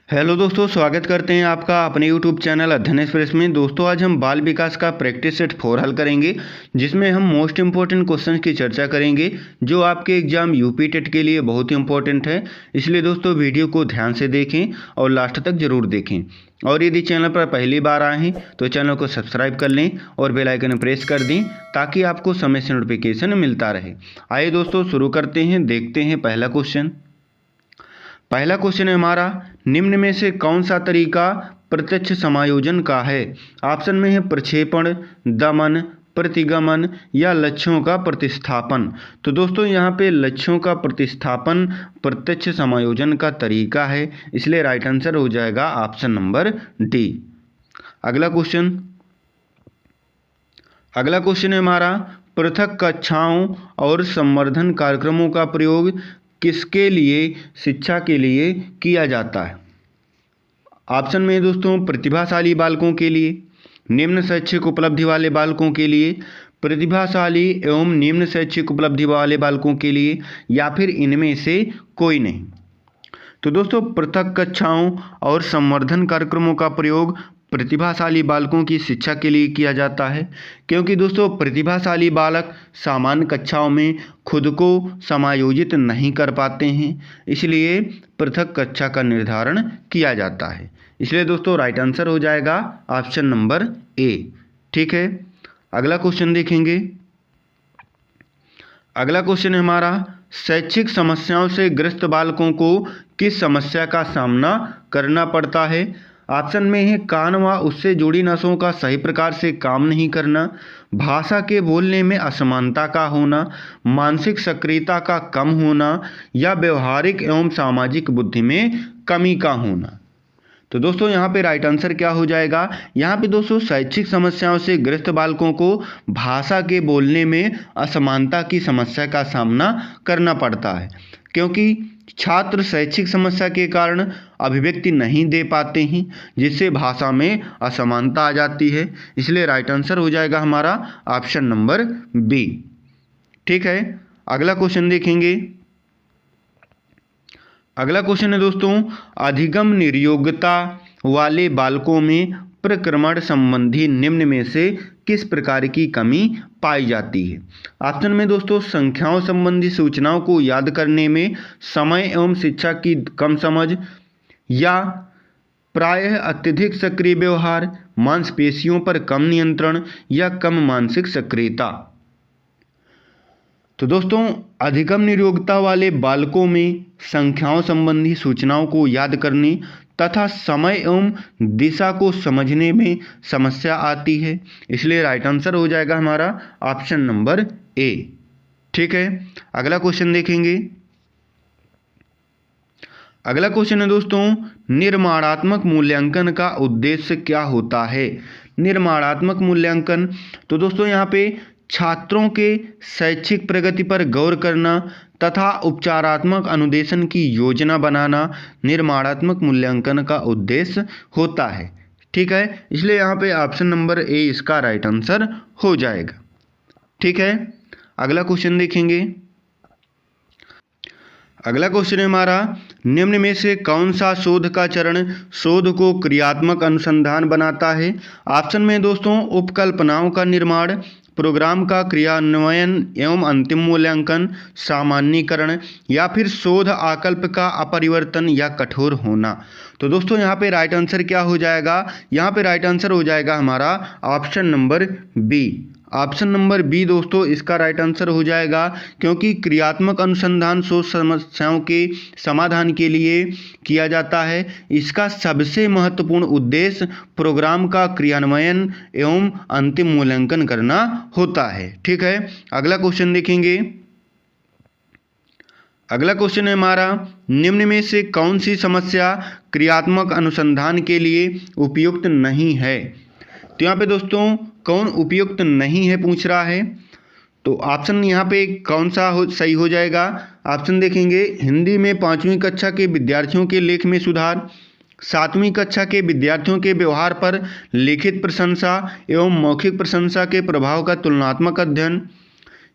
Hello दोस्तों, स्वागत करते हैं आपका अपने यूट्यूब चैनल अध्ययन एक्सप्रेस में। दोस्तों आज हम बाल विकास का प्रैक्टिस सेट 4 हल करेंगे, जिसमें हम मोस्ट इंपॉर्टेंट क्वेश्चंस की चर्चा करेंगे जो आपके एग्जाम यूपी टेट के लिए बहुत ही इंपॉर्टेंट है। इसलिए दोस्तों वीडियो को ध्यान से देखें और लास्ट तक जरूर देखें। और यदि चैनल पर पहली बार आए हैं तो चैनल को सब्सक्राइब कर लें और बेल आइकन प्रेस कर दें ताकि आपको समय से नोटिफिकेशन मिलता रहे। आइए दोस्तों शुरू करते हैं, देखते हैं पहला क्वेश्चन है हमारा, निम्न में से कौन सा तरीका प्रत्यक्ष समायोजन का है। ऑप्शन में है प्रक्षेपण, दमन, प्रतिगमन या लक्ष्यों का प्रतिस्थापन। तो दोस्तों यहाँ पे लक्ष्यों का प्रतिस्थापन प्रत्यक्ष समायोजन का तरीका है, इसलिए राइट आंसर हो जाएगा ऑप्शन नंबर डी। अगला क्वेश्चन है हमारा, पृथक कक्षाओं और संवर्धन कार्यक्रमों का प्रयोग किसके लिए, शिक्षा के लिए किया जाता है। ऑप्शन में दोस्तों प्रतिभाशाली बालकों के लिए, निम्न शैक्षिक उपलब्धि वाले बालकों के लिए, प्रतिभाशाली एवं निम्न शैक्षिक उपलब्धि वाले बालकों के लिए, या फिर इनमें से कोई नहीं। तो दोस्तों पृथक कक्षाओं और संवर्धन कार्यक्रमों का प्रयोग प्रतिभाशाली बालकों की शिक्षा के लिए किया जाता है, क्योंकि दोस्तों प्रतिभाशाली बालक सामान्य कक्षाओं में खुद को समायोजित नहीं कर पाते हैं, इसलिए पृथक कक्षा का निर्धारण किया जाता है। इसलिए दोस्तों राइट आंसर हो जाएगा ऑप्शन नंबर ए। ठीक है, अगला क्वेश्चन देखेंगे। अगला क्वेश्चन है हमारा, शैक्षिक समस्याओं से ग्रस्त बालकों को किस समस्या का सामना करना पड़ता है। ऑप्शन में है कान व उससे जुड़ी नसों का सही प्रकार से काम नहीं करना, भाषा के बोलने में असमानता का होना, मानसिक सक्रियता का कम होना, या व्यवहारिक एवं सामाजिक बुद्धि में कमी का होना। तो दोस्तों यहाँ पे राइट आंसर क्या हो जाएगा। यहाँ पे दोस्तों शैक्षिक समस्याओं से ग्रस्त बालकों को भाषा के बोलने में असमानता की समस्या का सामना करना पड़ता है, क्योंकि छात्र शैक्षिक समस्या के कारण अभिव्यक्ति नहीं दे पाते हैं, जिससे भाषा में असमानता आ जाती है। इसलिए राइट आंसर हो जाएगा हमारा ऑप्शन नंबर बी। ठीक है, अगला क्वेश्चन देखेंगे। अगला क्वेश्चन है दोस्तों, अधिगम निर्योग्यता वाले बालकों में प्रक्रमण संबंधी निम्न में से किस प्रकार की कमी पाई जाती है। ऑप्शन में दोस्तों संख्याओं संबंधी सूचनाओं को याद करने में समय एवं शिक्षा की कम समझ, या प्रायः अत्यधिक सक्रिय व्यवहार, मांसपेशियों पर कम नियंत्रण, या कम मानसिक सक्रियता। तो दोस्तों अधिगम निर्योग्यता वाले बालकों में संख्याओं संबंधी सूचनाओं को याद करने तथा समय एवं दिशा को समझने में समस्या आती है, इसलिए राइट आंसर हो जाएगा हमारा ऑप्शन नंबर ए। ठीक है, अगला क्वेश्चन देखेंगे। अगला क्वेश्चन है दोस्तों, निर्माणात्मक मूल्यांकन का उद्देश्य क्या होता है। निर्माणात्मक मूल्यांकन, तो दोस्तों यहाँ पे छात्रों के शैक्षिक प्रगति पर गौर करना तथा उपचारात्मक अनुदेशन की योजना बनाना निर्माणात्मक मूल्यांकन का उद्देश्य होता है। ठीक है, इसलिए यहाँ पे ऑप्शन नंबर ए इसका राइट आंसर हो जाएगा। ठीक है, अगला क्वेश्चन देखेंगे। अगला क्वेश्चन है हमारा, निम्न में से कौन सा शोध का चरण शोध को क्रियात्मक अनुसंधान बनाता है। ऑप्शन में दोस्तों उपकल्पनाओं का निर्माण, प्रोग्राम का क्रियान्वयन एवं अंतिम मूल्यांकन, सामान्यीकरण, या फिर शोध आकल्प का अपरिवर्तन या कठोर होना। तो दोस्तों यहाँ पे राइट आंसर क्या हो जाएगा। यहाँ पे राइट आंसर हो जाएगा हमारा option number B. Option number B दोस्तों इसका राइट आंसर हो जाएगा, क्योंकि क्रियात्मक अनुसंधान शोध समस्याओं के समाधान के लिए किया जाता है। इसका सबसे महत्वपूर्ण उद्देश्य प्रोग्राम का क्रियान्वयन एवं अंतिम मूल्यांकन करना होता है। ठीक है, अगला क्वेश्चन देखेंगे। अगला क्वेश्चन है हमारा, निम्न में से कौन सी समस्या क्रियात्मक अनुसंधान के लिए उपयुक्त नहीं है। तो यहाँ पे दोस्तों कौन उपयुक्त नहीं है पूछ रहा है, तो ऑप्शन यहाँ पे कौन सा सही हो जाएगा। ऑप्शन देखेंगे, हिंदी में 5वीं कक्षा के विद्यार्थियों के लेख में सुधार, 7वीं कक्षा के विद्यार्थियों के व्यवहार पर लिखित प्रशंसा एवं मौखिक प्रशंसा के प्रभाव का तुलनात्मक अध्ययन,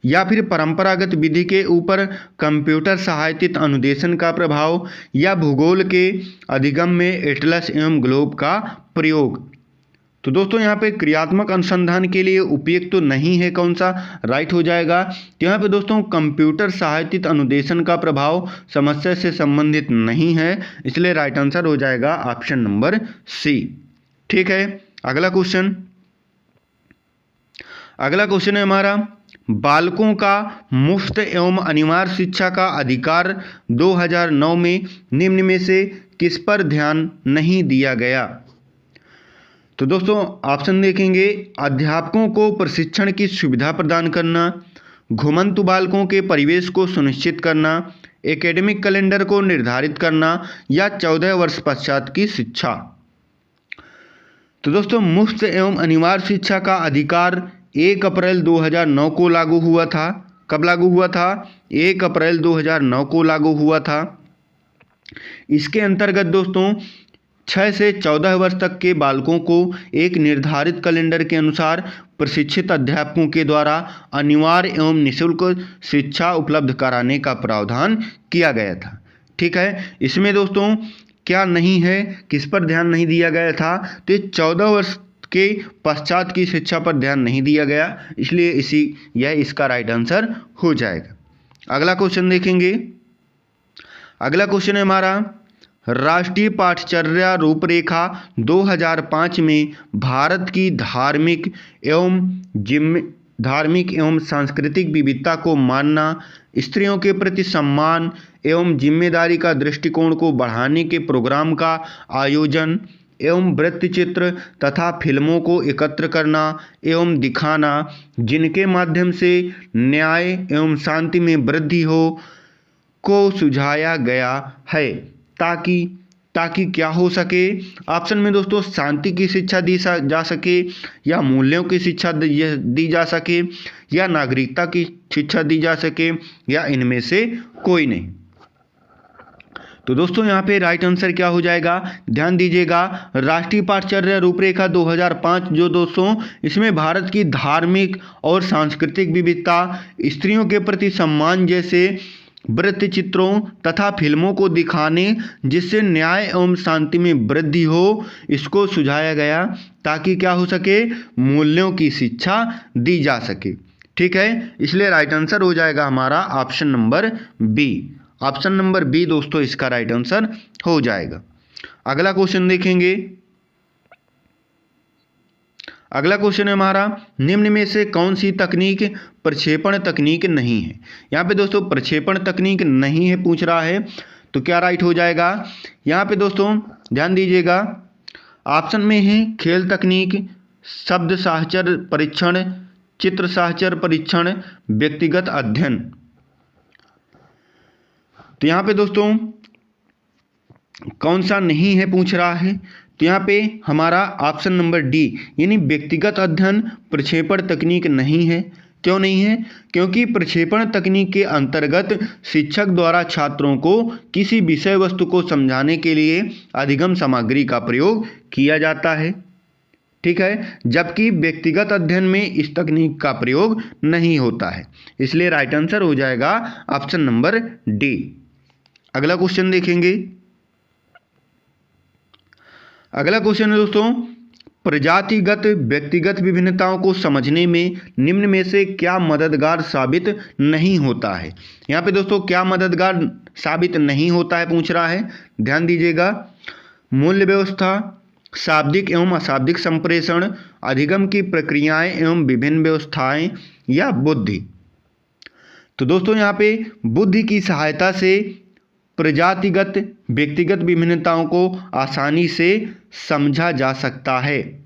या फिर परंपरागत विधि के ऊपर कंप्यूटर सहायतित अनुदेशन का प्रभाव, या भूगोल के अधिगम में एटलस एवं ग्लोब का प्रयोग। तो दोस्तों यहाँ पे क्रियात्मक अनुसंधान के लिए उपयुक्त तो नहीं है, कौन सा राइट हो जाएगा। तो यहाँ पे दोस्तों कंप्यूटर सहायतित अनुदेशन का प्रभाव समस्या से संबंधित नहीं है, इसलिए राइट आंसर हो जाएगा ऑप्शन नंबर सी। ठीक है, अगला क्वेश्चन है हमारा, बालकों का मुफ्त एवं अनिवार्य शिक्षा का अधिकार 2009 में निम्न में से किस पर ध्यान नहीं दिया गया। तो दोस्तों ऑप्शन देखेंगे, अध्यापकों को प्रशिक्षण की सुविधा प्रदान करना, घुमंतु बालकों के परिवेश को सुनिश्चित करना, एकेडमिक कैलेंडर को निर्धारित करना, या 14 वर्ष पश्चात की शिक्षा। तो दोस्तों मुफ्त एवं अनिवार्य शिक्षा का अधिकार 1 अप्रैल 2009 को लागू हुआ था। कब लागू हुआ था? 1 अप्रैल 2009 को लागू हुआ था। इसके अंतर्गत दोस्तों 6 से 14 वर्ष तक के बालकों को एक निर्धारित कैलेंडर के अनुसार प्रशिक्षित अध्यापकों के द्वारा अनिवार्य एवं निःशुल्क शिक्षा उपलब्ध कराने का प्रावधान किया गया था। ठीक है, इसमें दोस्तों क्या नहीं है, किस पर ध्यान नहीं दिया गया था? तो 14 वर्ष के पश्चात की शिक्षा पर ध्यान नहीं दिया गया, इसलिए यह इसका राइट आंसर हो जाएगा। अगला क्वेश्चन देखेंगे। अगला क्वेश्चन है हमारा, राष्ट्रीय पाठ्यचर्या रूपरेखा 2005 में भारत की धार्मिक एवं सांस्कृतिक विविधता को मानना, स्त्रियों के प्रति सम्मान एवं जिम्मेदारी का दृष्टिकोण को बढ़ाने के प्रोग्राम का आयोजन एवं वृत्तचित्र तथा फिल्मों को एकत्र करना एवं दिखाना, जिनके माध्यम से न्याय एवं शांति में वृद्धि हो, को सुझाया गया है, ताकि क्या हो सके। ऑप्शन में दोस्तों शांति की शिक्षा दी जा सके, या मूल्यों की शिक्षा दी जा सके, या नागरिकता की शिक्षा दी जा सके, या इनमें से कोई नहीं। तो दोस्तों यहाँ पे राइट आंसर क्या हो जाएगा, ध्यान दीजिएगा। राष्ट्रीय पाठ्यचर्या रूपरेखा 2005 जो दोस्तों, इसमें भारत की धार्मिक और सांस्कृतिक विविधता, स्त्रियों के प्रति सम्मान जैसे वृत्तचित्रों तथा फिल्मों को दिखाने जिससे न्याय एवं शांति में वृद्धि हो, इसको सुझाया गया ताकि क्या हो सके, मूल्यों की शिक्षा दी जा सके। ठीक है, इसलिए राइट आंसर हो जाएगा हमारा option number B. Option number B दोस्तों इसका राइट आंसर हो जाएगा। अगला क्वेश्चन देखेंगे। अगला क्वेश्चन है हमारा, निम्न में से कौन सी तकनीक प्रक्षेपण तकनीक नहीं है। यहाँ पे दोस्तों प्रक्षेपण तकनीक नहीं है पूछ रहा है, तो क्या राइट हो जाएगा। यहाँ पे दोस्तों ध्यान दीजिएगा, ऑप्शन में है खेल तकनीक, शब्द साहचर्य परीक्षण, चित्र साहचर्य परीक्षण, व्यक्तिगत अध्ययन। तो यहाँ पे दोस्तों कौन सा नहीं है पूछ रहा है, तो यहाँ पे हमारा ऑप्शन नंबर डी यानी व्यक्तिगत अध्ययन प्रक्षेपण तकनीक नहीं है। क्यों नहीं है? क्योंकि प्रक्षेपण तकनीक के अंतर्गत शिक्षक द्वारा छात्रों को किसी विषय वस्तु को समझाने के लिए अधिगम सामग्री का प्रयोग किया जाता है। ठीक है, जबकि व्यक्तिगत अध्ययन में इस तकनीक का प्रयोग नहीं होता है, इसलिए राइट आंसर हो जाएगा ऑप्शन नंबर डी। अगला क्वेश्चन देखेंगे। अगला क्वेश्चन है दोस्तों, प्रजातिगत व्यक्तिगत विभिन्नताओं को समझने में निम्न में से क्या मददगार साबित नहीं होता है। यहाँ पे दोस्तों क्या मददगार साबित नहीं होता है पूछ रहा है, ध्यान दीजिएगा। मूल्य व्यवस्था, शाब्दिक एवं अशाब्दिक संप्रेषण, अधिगम की प्रक्रियाएं एवं विभिन्न व्यवस्थाएं, या बुद्धि। तो दोस्तों यहाँ पे बुद्धि की सहायता से प्रजातिगत व्यक्तिगत विभिन्नताओं को आसानी से समझा जा सकता है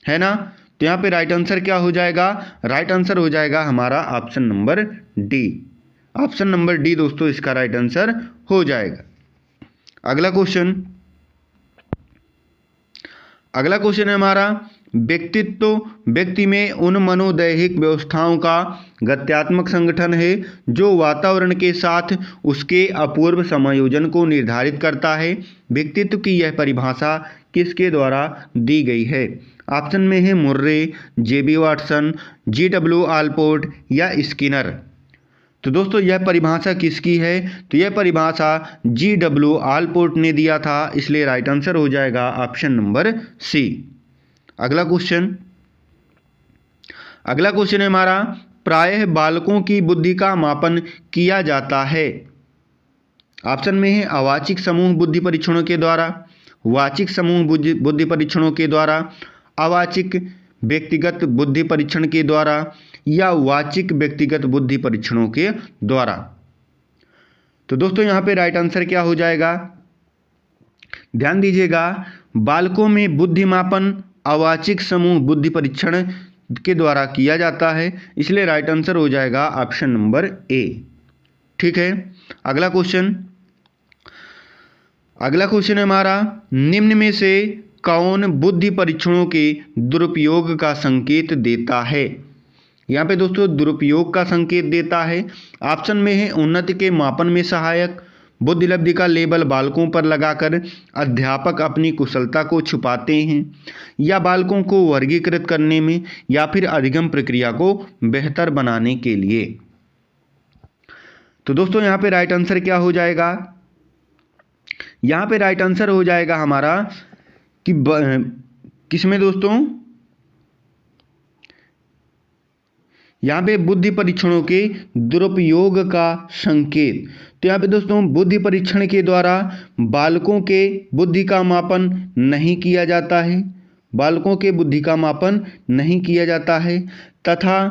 ना। तो यहाँ पे राइट आंसर क्या हो जाएगा, राइट आंसर हो जाएगा हमारा option number D. Option number D दोस्तों इसका राइट आंसर हो जाएगा। अगला क्वेश्चन है हमारा, व्यक्ति में उन मनोदैहिक व्यवस्थाओं का गत्यात्मक संगठन है जो वातावरण के साथ उसके अपूर्व समायोजन को निर्धारित करता है। व्यक्तित्व की यह परिभाषा किसके द्वारा दी गई है। ऑप्शन में है मुर्रे, जेबी वाटसन, GW आलपोर्ट या स्किनर। तो दोस्तों यह परिभाषा किसकी है? तो यह परिभाषा GW आलपोर्ट ने दिया था, इसलिए राइट आंसर हो जाएगा ऑप्शन नंबर सी। अगला क्वेश्चन है हमारा, प्रायः बालकों की बुद्धि का मापन किया जाता है। ऑप्शन में है अवाचिक समूह बुद्धि परीक्षणों के द्वारा, वाचिक समूह बुद्धि परीक्षणों के द्वारा, अवाचिक व्यक्तिगत बुद्धि परीक्षण के द्वारा या वाचिक व्यक्तिगत बुद्धि परीक्षणों के द्वारा। तो दोस्तों यहाँ पे राइट आंसर क्या हो जाएगा? ध्यान दीजिएगा, बालकों में बुद्धि मापन अवाचिक समूह बुद्धि परीक्षण के द्वारा किया जाता है, इसलिए राइट आंसर हो जाएगा ऑप्शन नंबर ए। ठीक है, अगला क्वेश्चन है हमारा, निम्न में से कौन बुद्धि परीक्षणों के दुरुपयोग का संकेत देता है? यहाँ पे दोस्तों दुरुपयोग का संकेत देता है। ऑप्शन में है उन्नति के मापन में सहायक, बुद्धिलब्धि का लेबल बालकों पर लगाकर अध्यापक अपनी कुशलता को छुपाते हैं, या बालकों को वर्गीकृत करने में, या फिर अधिगम प्रक्रिया को बेहतर बनाने के लिए। तो दोस्तों यहाँ पे राइट आंसर क्या हो जाएगा? यहाँ पे राइट आंसर हो जाएगा हमारा कि किसमें दोस्तों, यहाँ पे बुद्धि परीक्षणों के दुरुपयोग का संकेत। तो यहाँ पे दोस्तों बुद्धि परीक्षण के द्वारा बालकों के बुद्धि का मापन नहीं किया जाता है, बालकों के बुद्धि का मापन नहीं किया जाता है, तथा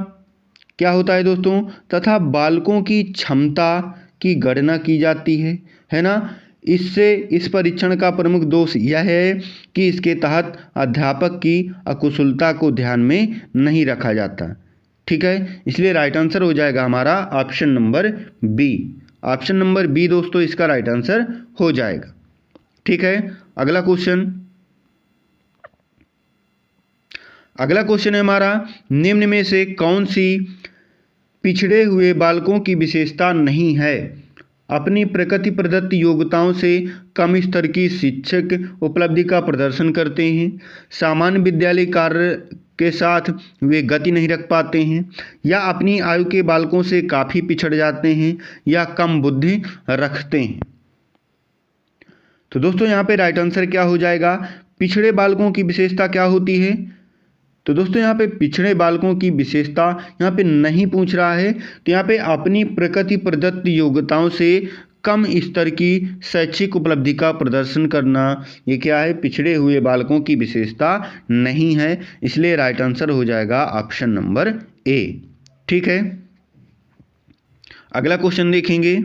क्या होता है दोस्तों, तथा बालकों की क्षमता की गणना की जाती है ना। इससे इस परीक्षण का प्रमुख दोष यह है कि इसके तहत अध्यापक की अकुशलता को ध्यान में नहीं रखा जाता। ठीक है, इसलिए राइट आंसर हो जाएगा हमारा option number B. Option number B दोस्तों इसका राइट आंसर हो जाएगा। ठीक है, अगला क्वेश्चन है हमारा, निम्न में से कौन सी पिछड़े हुए बालकों की विशेषता नहीं है? अपनी प्रकृति प्रदत्त योग्यताओं से कम स्तर की शिक्षक उपलब्धि का प्रदर्शन करते हैं, सामान्य विद्यालय कार्य के साथ वे गति नहीं रख पाते हैं, या अपनी आयु के बालकों से काफ़ी पिछड़ जाते हैं, या कम बुद्धि रखते हैं। तो दोस्तों यहाँ पे राइट आंसर क्या हो जाएगा? पिछड़े बालकों की विशेषता क्या होती है? तो दोस्तों यहाँ पे पिछड़े बालकों की विशेषता यहाँ पे नहीं पूछ रहा है, तो यहाँ पे अपनी प्रकृति प्रदत्त योग्यताओं से कम स्तर की शैक्षिक उपलब्धि का प्रदर्शन करना, ये क्या है? पिछड़े हुए बालकों की विशेषता नहीं है, इसलिए राइट आंसर हो जाएगा ऑप्शन नंबर ए। ठीक है, अगला क्वेश्चन देखेंगे।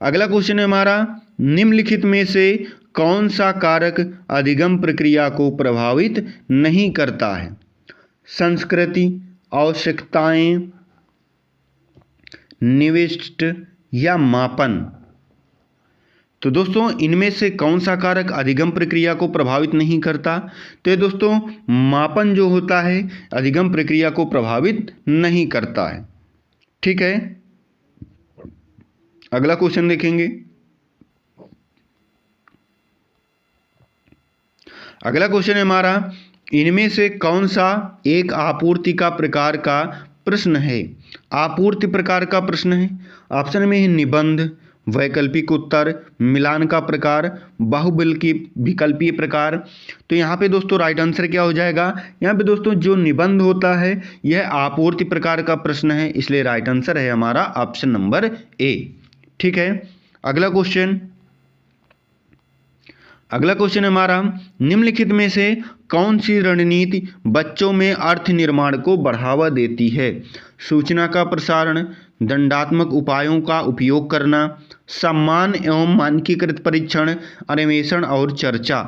अगला क्वेश्चन है हमारा, निम्नलिखित में से कौन सा कारक अधिगम प्रक्रिया को प्रभावित नहीं करता है? संस्कृति, आवश्यकताएं, निविष्ट या मापन। तो दोस्तों इनमें से कौन सा कारक अधिगम प्रक्रिया को प्रभावित नहीं करता? तो दोस्तों मापन जो होता है अधिगम प्रक्रिया को प्रभावित नहीं करता है। ठीक है, अगला क्वेश्चन देखेंगे। अगला क्वेश्चन है हमारा, इनमें से कौन सा एक आपूर्ति का प्रकार का प्रश्न है? आपूर्ति प्रकार का प्रश्न है। ऑप्शन में है निबंध, वैकल्पिक उत्तर, मिलान का प्रकार, बहुविकल्पीय प्रकार। तो यहाँ पे दोस्तों राइट आंसर क्या हो जाएगा? यहाँ पे दोस्तों जो निबंध होता है यह आपूर्ति प्रकार का प्रश्न है, इसलिए राइट आंसर है हमारा ऑप्शन नंबर ए। ठीक है, अगला क्वेश्चन है हमारा, निम्नलिखित में से कौन सी रणनीति बच्चों में अर्थ निर्माण को बढ़ावा देती है? सूचना का प्रसारण, दंडात्मक उपायों का उपयोग करना, सम्मान एवं मानकीकृत परीक्षण, अन्वेषण और चर्चा।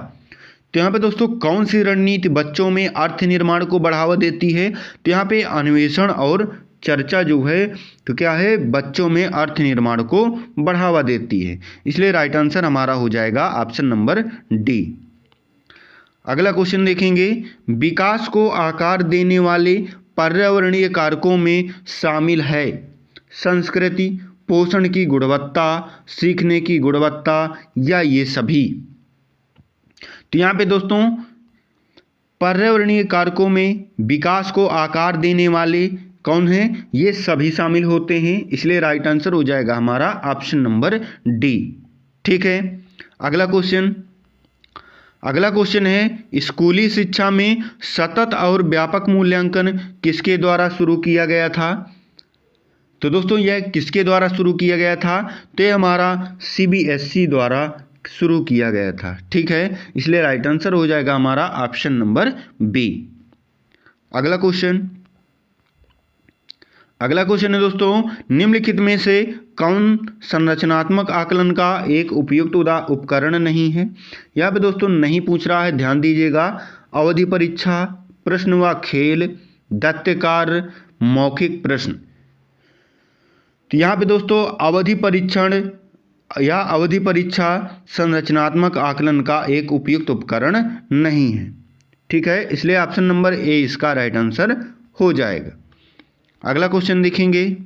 तो यहाँ पे दोस्तों कौन सी रणनीति बच्चों में अर्थ निर्माण को बढ़ावा देती है? तो यहाँ पे अन्वेषण और चर्चा जो है तो क्या है? बच्चों में अर्थ निर्माण को बढ़ावा देती है, इसलिए राइट आंसर हमारा हो जाएगा ऑप्शन नंबर डी। अगला क्वेश्चन देखेंगे, विकास को आकार देने वाले पर्यावरणीय कारकों में शामिल है संस्कृति, पोषण की गुणवत्ता, सीखने की गुणवत्ता या ये सभी। तो यहाँ पे दोस्तों पर्यावरणीय कारकों में विकास को आकार देने वाले कौन हैं? ये सभी शामिल होते हैं, इसलिए राइट आंसर हो जाएगा हमारा ऑप्शन नंबर डी। ठीक है, अगला क्वेश्चन है स्कूली शिक्षा में सतत और व्यापक मूल्यांकन किसके द्वारा शुरू किया गया था? तो दोस्तों यह किसके द्वारा शुरू किया गया था? तो ये हमारा CBSE द्वारा शुरू किया गया था। ठीक है, इसलिए राइट आंसर हो जाएगा हमारा ऑप्शन नंबर बी। अगला क्वेश्चन है दोस्तों, निम्नलिखित में से कौन संरचनात्मक आकलन का एक उपयुक्त उपकरण नहीं है? यहाँ पे दोस्तों नहीं पूछ रहा है, ध्यान दीजिएगा। अवधि परीक्षा, प्रश्न व खेल, दत्त कार्य, मौखिक प्रश्न। तो यहाँ पे दोस्तों अवधि परीक्षा संरचनात्मक आकलन का एक उपयुक्त उपकरण नहीं है। ठीक है, इसलिए ऑप्शन नंबर ए इसका राइट आंसर हो जाएगा। अगला क्वेश्चन देखेंगे,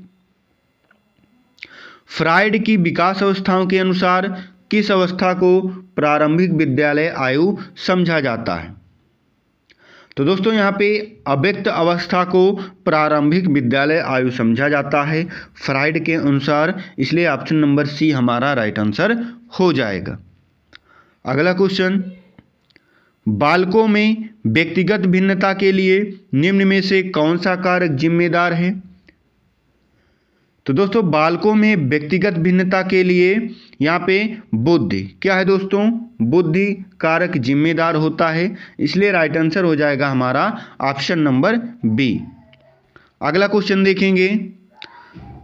फ्राइड की विकास अवस्थाओं के अनुसार किस अवस्था को प्रारंभिक विद्यालय आयु समझा जाता है? तो दोस्तों यहाँ पे अव्यक्त अवस्था को प्रारंभिक विद्यालय आयु समझा जाता है फ्राइड के अनुसार, इसलिए ऑप्शन नंबर सी हमारा राइट आंसर हो जाएगा। अगला क्वेश्चन, बालकों में व्यक्तिगत भिन्नता के लिए निम्न में से कौन सा कारक जिम्मेदार है? तो दोस्तों बालकों में व्यक्तिगत भिन्नता के लिए यहाँ पे बुद्धि क्या है दोस्तों? बुद्धि कारक जिम्मेदार होता है, इसलिए राइट आंसर हो जाएगा हमारा ऑप्शन नंबर बी। अगला क्वेश्चन देखेंगे,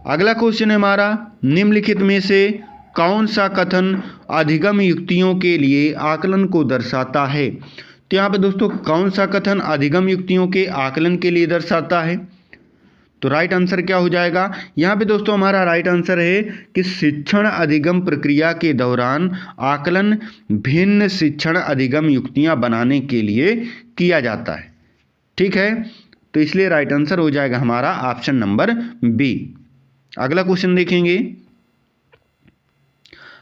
अगला क्वेश्चन है हमारा, निम्नलिखित में से कौन सा कथन अधिगम युक्तियों के लिए आकलन को दर्शाता है? तो यहाँ पे दोस्तों कौन सा कथन अधिगम युक्तियों के आकलन के लिए दर्शाता है? तो राइट आंसर क्या हो जाएगा? यहाँ पे दोस्तों हमारा राइट आंसर है कि शिक्षण अधिगम प्रक्रिया के दौरान आकलन भिन्न शिक्षण अधिगम युक्तियाँ बनाने के लिए किया जाता है। ठीक है, तो इसलिए राइट आंसर हो जाएगा हमारा ऑप्शन नंबर बी। अगला क्वेश्चन देखेंगे,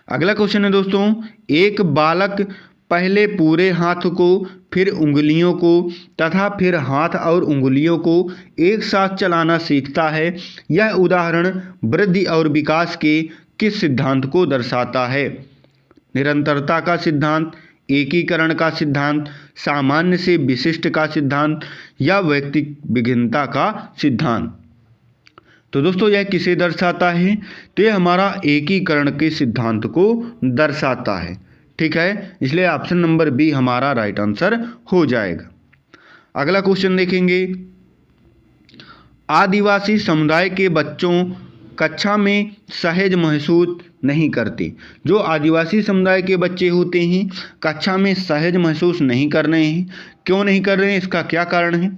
अगला क्वेश्चन है दोस्तों, एक बालक पहले पूरे हाथ को, फिर उंगलियों को तथा फिर हाथ और उंगलियों को एक साथ चलाना सीखता है। यह उदाहरण वृद्धि और विकास के किस सिद्धांत को दर्शाता है? निरंतरता का सिद्धांत, एकीकरण का सिद्धांत, सामान्य से विशिष्ट का सिद्धांत या व्यक्ति विभिन्नता का सिद्धांत? तो दोस्तों यह किसे दर्शाता है? तो यह हमारा एकीकरण के सिद्धांत को दर्शाता है। ठीक है, इसलिए ऑप्शन नंबर बी हमारा राइट आंसर हो जाएगा। अगला क्वेश्चन देखेंगे, आदिवासी समुदाय के बच्चों कक्षा में सहज महसूस नहीं करते। जो आदिवासी समुदाय के बच्चे होते हैं कक्षा में सहज महसूस नहीं कर रहे हैं। क्यों नहीं कर रहे हैं, इसका क्या कारण है?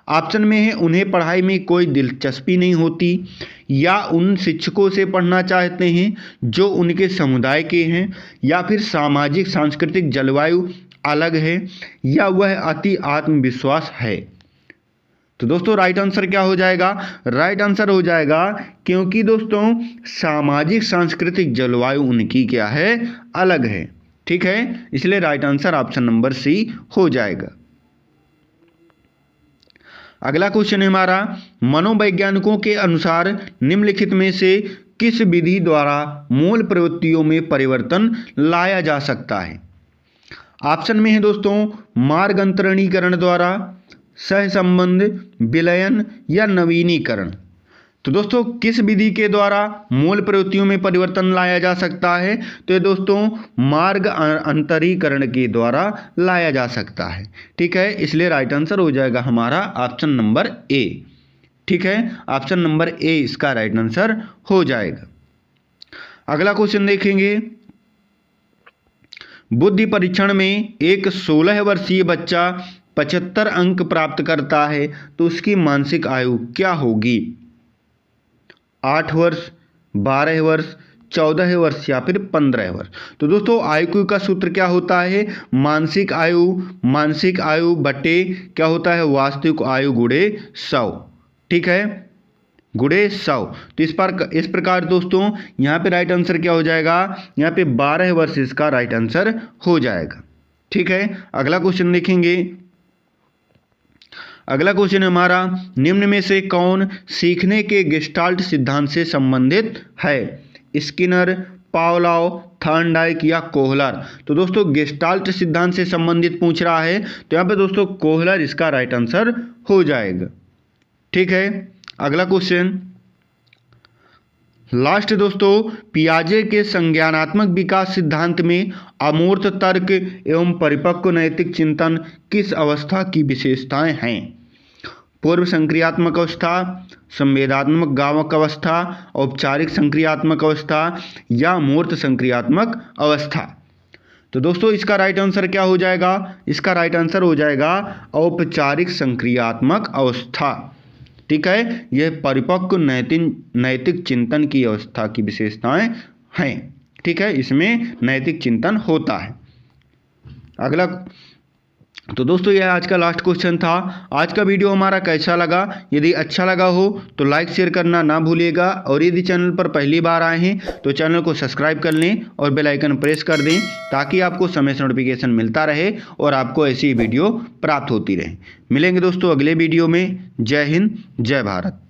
ऑप्शन में है उन्हें पढ़ाई में कोई दिलचस्पी नहीं होती, या उन शिक्षकों से पढ़ना चाहते हैं जो उनके समुदाय के हैं, या फिर सामाजिक सांस्कृतिक जलवायु अलग है, या वह अति आत्मविश्वास है। तो दोस्तों राइट आंसर क्या हो जाएगा? राइट आंसर हो जाएगा क्योंकि दोस्तों सामाजिक सांस्कृतिक जलवायु उनकी क्या है? अलग है। ठीक है, इसलिए right answer option number C हो जाएगा। अगला क्वेश्चन है हमारा, मनोवैज्ञानिकों के अनुसार निम्नलिखित में से किस विधि द्वारा मूल प्रवृत्तियों में परिवर्तन लाया जा सकता है? ऑप्शन में है दोस्तों मार्गांतरणीकरण द्वारा, सहसंबंध, विलयन या नवीनीकरण। तो दोस्तों किस विधि के द्वारा मूल प्रवृत्तियों में परिवर्तन लाया जा सकता है? तो ये दोस्तों मार्ग अंतरीकरण के द्वारा लाया जा सकता है। ठीक है, इसलिए राइट आंसर हो जाएगा हमारा ऑप्शन नंबर ए। ठीक है, ऑप्शन नंबर ए इसका राइट आंसर हो जाएगा। अगला क्वेश्चन देखेंगे, बुद्धि परीक्षण में एक 16 वर्षीय बच्चा 75 अंक प्राप्त करता है तो उसकी मानसिक आयु क्या होगी? 8 वर्ष, 12 वर्ष, 14 वर्ष या फिर 15 वर्ष। तो दोस्तों आयु का सूत्र क्या होता है? मानसिक आयु बटे क्या होता है? वास्तविक आयु गुणे 100। ठीक है, गुणे 100। तो इस प्रकार दोस्तों यहाँ पे राइट आंसर क्या हो जाएगा? यहाँ पे 12 वर्ष इसका राइट आंसर हो जाएगा। ठीक है, अगला क्वेश्चन देखेंगे, अगला क्वेश्चन है हमारा, निम्न में से कौन सीखने के गेस्टाल्ट सिद्धांत से संबंधित है? स्किनर, पावलोव, थॉर्नडाइक या कोहलर? तो दोस्तों गेस्टाल्ट सिद्धांत से संबंधित पूछ रहा है, तो यहाँ पे दोस्तों कोहलर इसका राइट आंसर हो जाएगा। ठीक है, अगला क्वेश्चन लास्ट दोस्तों, पियाजे के संज्ञानात्मक विकास सिद्धांत में अमूर्त तर्क एवं परिपक्व नैतिक चिंतन किस अवस्था की विशेषताएं हैं? पूर्व संक्रियात्मक अवस्था, संवेदात्मक गावक अवस्था, औपचारिक संक्रियात्मक अवस्था या अमूर्त संक्रियात्मक अवस्था? तो दोस्तों इसका राइट आंसर क्या हो जाएगा? इसका राइट आंसर हो जाएगा औपचारिक संक्रियात्मक अवस्था। ठीक है, यह परिपक्व नैतिक चिंतन की अवस्था की विशेषताएं हैं। ठीक है, इसमें नैतिक चिंतन होता है। अगला, तो दोस्तों यह आज का लास्ट क्वेश्चन था। आज का वीडियो हमारा कैसा लगा? यदि अच्छा लगा हो तो लाइक शेयर करना ना भूलिएगा, और यदि चैनल पर पहली बार आए हैं तो चैनल को सब्सक्राइब कर लें और बेल आइकन प्रेस कर दें, ताकि आपको समय से नोटिफिकेशन मिलता रहे और आपको ऐसी वीडियो प्राप्त होती रहे। मिलेंगे दोस्तों अगले वीडियो में। जय हिंद, जय भारत।